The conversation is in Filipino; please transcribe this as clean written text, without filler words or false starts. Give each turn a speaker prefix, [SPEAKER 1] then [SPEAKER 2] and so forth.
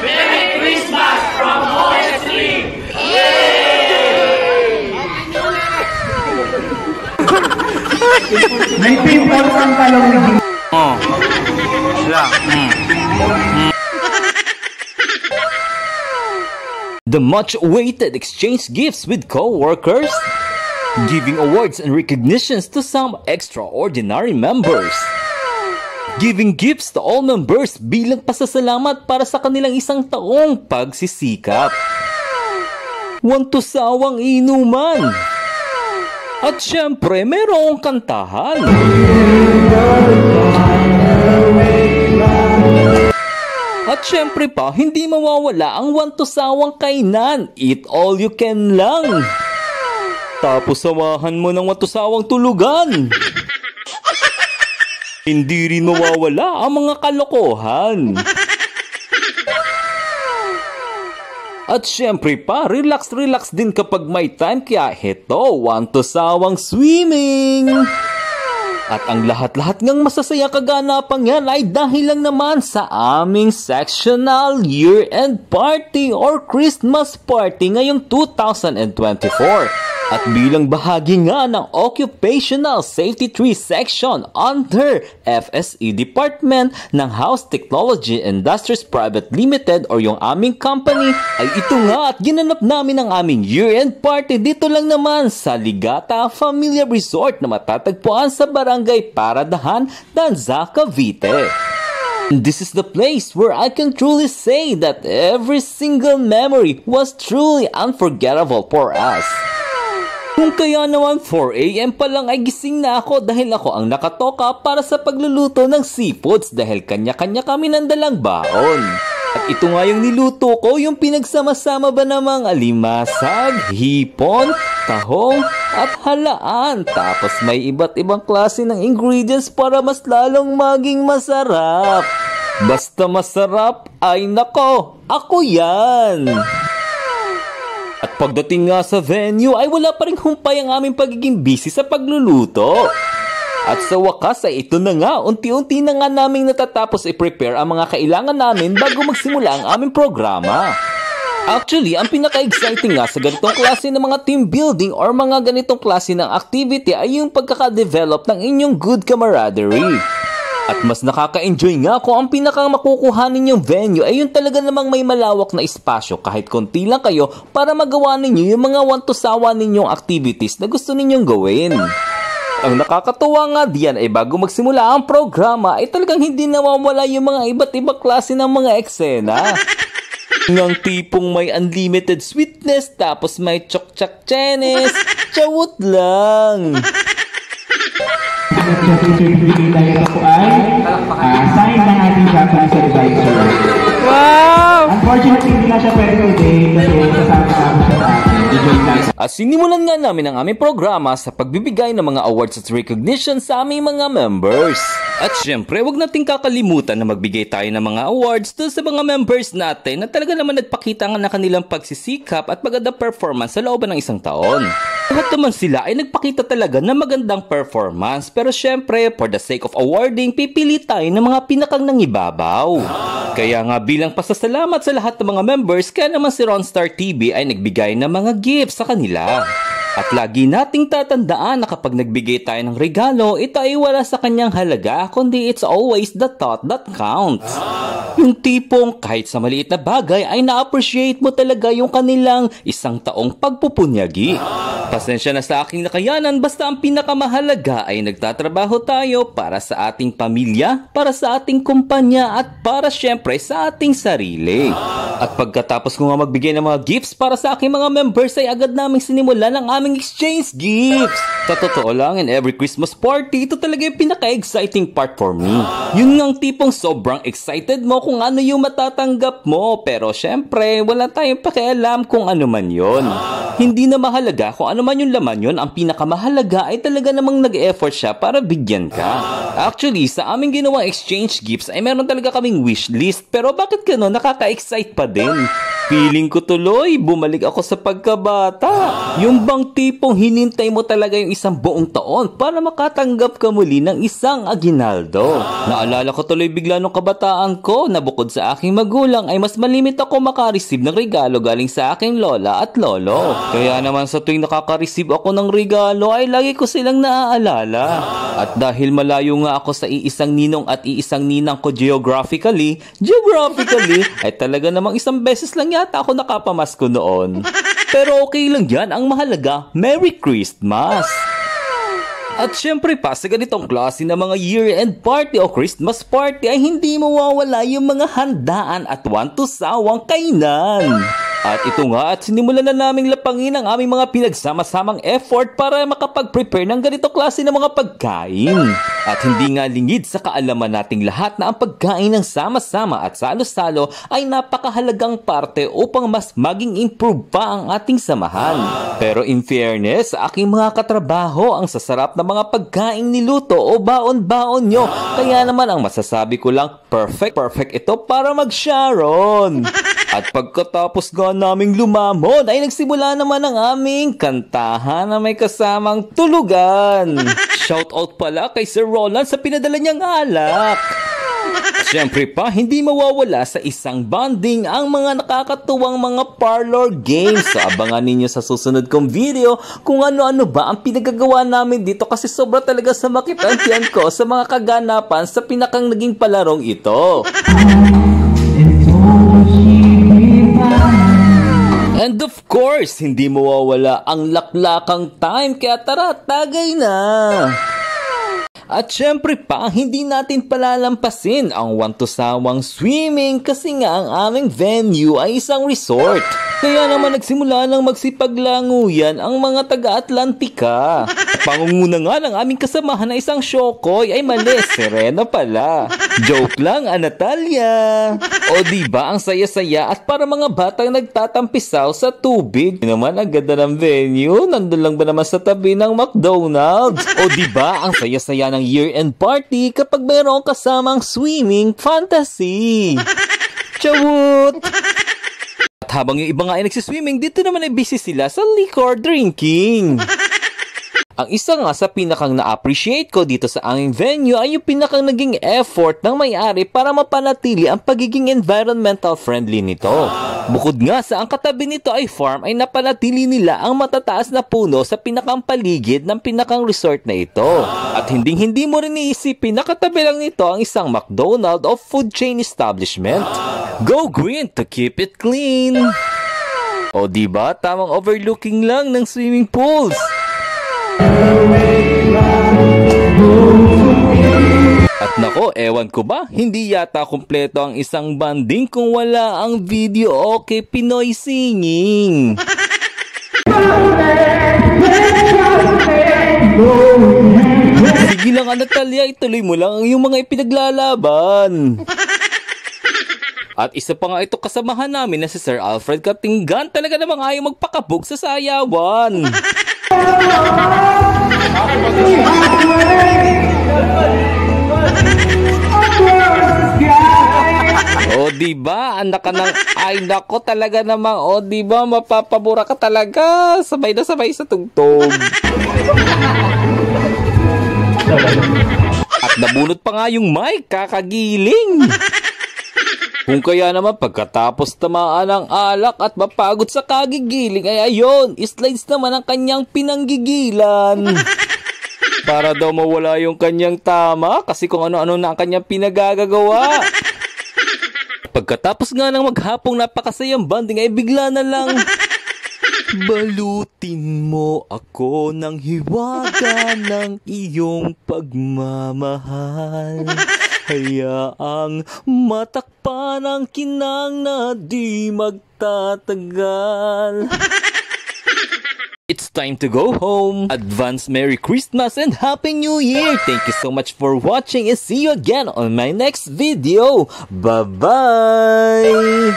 [SPEAKER 1] Merry Christmas from OS3!
[SPEAKER 2] May pimples ang talong.
[SPEAKER 3] Oh. Sila. The much-awaited exchange gifts with co-workers, giving awards and recognitions to some extraordinary members, giving gifts to all members bilang pasasalamat para sa kanilang isang taong pagsisikap, wantusawang inuman, at syempre mayroong kantahan. At syempre pa, hindi mawawala ang wantusawang kainan. Eat all you can lang. Tapos samahan mo ng wantusawang tulugan. Hindi rin mawawala ang mga kalokohan. At syempre pa, relax din kapag may time. Kaya heto, wantusawang swimming. At ang lahat-lahat ng masasaya kaganapang yan ay dahil lang naman sa aming sectional year-end party or Christmas party ngayong 2024. At bilang bahagi nga ng Occupational Safety 3 section under FSE Department ng House Technology Industries Private Limited or yung aming company, ay ito nga at ginanap namin ang aming year-end party dito lang naman sa Ligata Familia Resort na matatagpuan sa Barangay Paradahan, Danza, Cavite. This is the place where I can truly say that every single memory was truly unforgettable for us. Kung kaya naman 4 AM pa lang ay gising na ako dahil ako ang nakatoka para sa pagluluto ng seafoods dahil kanya-kanya kami ng dalang baon. At ito nga yung niluto ko, yung pinagsama-sama ba namang alimasag, hipon, tahong, at halaan. Tapos may iba't ibang klase ng ingredients para mas lalong maging masarap. Basta masarap, ay nako, ako yan! At pagdating nga sa venue ay wala pa rin humpay ang aming pagiging busy sa pagluluto. At sa wakas ay ito na nga, unti-unti na nga naming natatapos i-prepare ang mga kailangan namin bago magsimula ang aming programa. Actually, ang pinaka-exciting nga sa ganitong klase ng mga team building or mga ganitong klase ng activity ay yung pagkaka-develop ng inyong good camaraderie. At mas nakaka-enjoy nga kung ang pinakang makukuha ninyong venue ay yung talaga namang may malawak na espasyo kahit konti lang kayo para magawa ninyo yung mga wantusawa ninyong activities na gusto ninyong gawin. Ang nakakatuwa nga diyan ay bago magsimula ang programa ay talagang hindi nawawala yung mga iba't ibang klase ng mga eksena. Ngang tipong may unlimited sweetness tapos may chok-chak-chenes, chawut lang.
[SPEAKER 2] Ito po ay sign ng ating Japanese advisor.
[SPEAKER 3] Wow!
[SPEAKER 2] Unfortunately, hindi na siya pwede today kasi kasama-sama siya sa akin.
[SPEAKER 3] At sinimulan nga namin ang aming programa sa pagbibigay ng mga awards at recognition sa aming mga members. At syempre, wag nating kakalimutan na magbigay tayo ng mga awards to sa mga members natin na talaga naman nagpakita nga na kanilang pagsisikap at magandang performance sa looban ng isang taon. Lahat naman sila ay nagpakita talaga ng magandang performance, pero syempre, for the sake of awarding, pipili tayo ng mga pinakang nangibabaw. Kaya nga bilang pasasalamat sa lahat ng mga members, kaya naman si Ronstar TV ay nagbigay ng mga gifts sa kanila. At lagi nating tatandaan na kapag nagbigay tayo ng regalo, ito ay wala sa kanyang halaga, kundi it's always the thought that counts. Yung tipong kahit sa maliit na bagay ay na-appreciate mo talaga yung kanilang isang taong pagpupunyagi. Pasensya na sa aking nakayanan, basta ang pinakamahalaga ay nagtatrabaho tayo para sa ating pamilya, para sa ating kumpanya at para syempre sa ating sarili. At pagkatapos ko nga magbigay ng mga gifts para sa aking mga members ay agad naming sinimulan ang aming exchange gifts. Sa totoo lang, in every Christmas party, ito talaga yung pinaka-exciting part for me. Yun ngang tipong sobrang excited mo kung ano yung matatanggap mo, pero syempre, wala tayong pakialam kung ano man yun. Hindi na mahalaga kung ano man yung laman yun, ang pinakamahalaga ay talaga namang nag-effort siya para bigyan ka. Actually, sa aming ginawang exchange gifts ay meron talaga kaming wish list, pero bakit gano'n nakaka-excite pa din? Feeling ko tuloy, bumalik ako sa pagkabata. Yung bang tipong hinintay mo talaga yung isang buong taon para makatanggap ka muli ng isang aginaldo. Naalala ko tuloy bigla nung kabataan ko na bukod sa aking magulang ay mas malimit ako makareceive ng regalo galing sa aking lola at lolo. Kaya naman sa tuwing nakaka-receive ako ng regalo ay lagi ko silang naaalala. At dahil malayo nga ako sa iisang ninong at iisang ninang ko geographically, ay talaga namang isang beses lang yata ako nakapamasko noon. Pero okay lang yan, ang mahalaga, Merry Christmas! At syempre pa, sa ganitong klase ng mga year-end party o Christmas party ay hindi mawawala yung mga handaan at want-to-sawang kainan. At ito nga, at sinimulan na naming lapangin ang aming mga pinagsama-samang effort para makapag-prepare ng ganito klase ng mga pagkain. At hindi nga lingid sa kaalaman nating lahat na ang pagkain ng sama-sama at salo-salo ay napakahalagang parte upang mas maging improve pa ang ating samahan. Pero in fairness, sa aking mga katrabaho, ang sasarap na mga pagkain niluto o baon-baon nyo. Kaya naman ang masasabi ko lang, perfect ito para mag-Sharon. At pagkatapos nga naming lumamon ay nagsimula naman ang aming kantahan na may kasamang tulugan. Shoutout pala kay Sir Roland sa pinadala niyang alak. Siyempre pa, hindi mawawala sa isang bonding ang mga nakakatuwang mga parlor games. So abangan ninyo sa susunod kong video kung ano-ano ba ang pinagagawa namin dito kasi sobra talaga sa makitantiyan ko sa mga kaganapan sa pinakang naging palarong ito. And of course, hindi mawawala ang laklakang time kaya tara, tagay na! At syempre pa, hindi natin palalampasin ang want-to-sawang swimming kasi nga ang aming venue ay isang resort. Kaya naman nagsimula ng magsipaglanguyan ang mga taga-Atlantika. Pangunguna nga ng aming kasamahan na isang Shokoy ay mali, Serena pala. Joke lang, Natalia. O diba ang saya-saya at para mga batang nagtatampisaw sa tubig. Naman ang ganda ng venue, nandun lang ba naman sa tabi ng McDonald's? O diba ang saya-saya ng year-end party kapag mayroong kasamang swimming fantasy? Chawut! At habang yung iba nga ay nagsiswimming, dito naman ay busy sila sa liquor drinking. Ang isa nga sa pinakang na-appreciate ko dito sa aming venue ay yung pinakang naging effort ng may-ari para mapanatili ang pagiging environmental friendly nito. Bukod nga sa ang katabi nito ay farm ay napanatili nila ang matataas na puno sa pinakang paligid ng pinakang resort na ito. At hindi mo rin iisipin na katabi lang nito ang isang McDonald's o food chain establishment. Go green to keep it clean! O diba, tamang overlooking lang ng swimming pools. At nako, ewan ko ba, hindi yata kumpleto ang isang banding kung wala ang video okay Pinoy singing. Sige lang Natalia, ituloy mo lang yung mga ipinaglalaban. At isa pa nga ito kasamahan namin na si Sir Alfred Katinggan, talaga namang ayaw magpakabog sa sayawan. O diba, anak ka ng ay nako talaga namang o diba, mapapabura ka talaga, sabay na sabay sa tugtog. At nabunot pa nga yung mic, kakagiling. Kung kaya naman pagkatapos tamaan ng alak at mapagod sa kagigiling ay ayon, slides naman ang kanyang pinanggigilan. Para daw mawala yung kanyang tama kasi kung ano-ano na ang kanyang pinagagagawa. Pagkatapos nga ng maghapong napakasayang banding ay bigla na lang, balutin mo ako ng hiwaga ng iyong pagmamahal. Hayaang matakpan ang kinang na di magtatagal. It's time to go home. Advance Merry Christmas and Happy New Year. Thank you so much for watching and see you again on my next video. Bye-bye.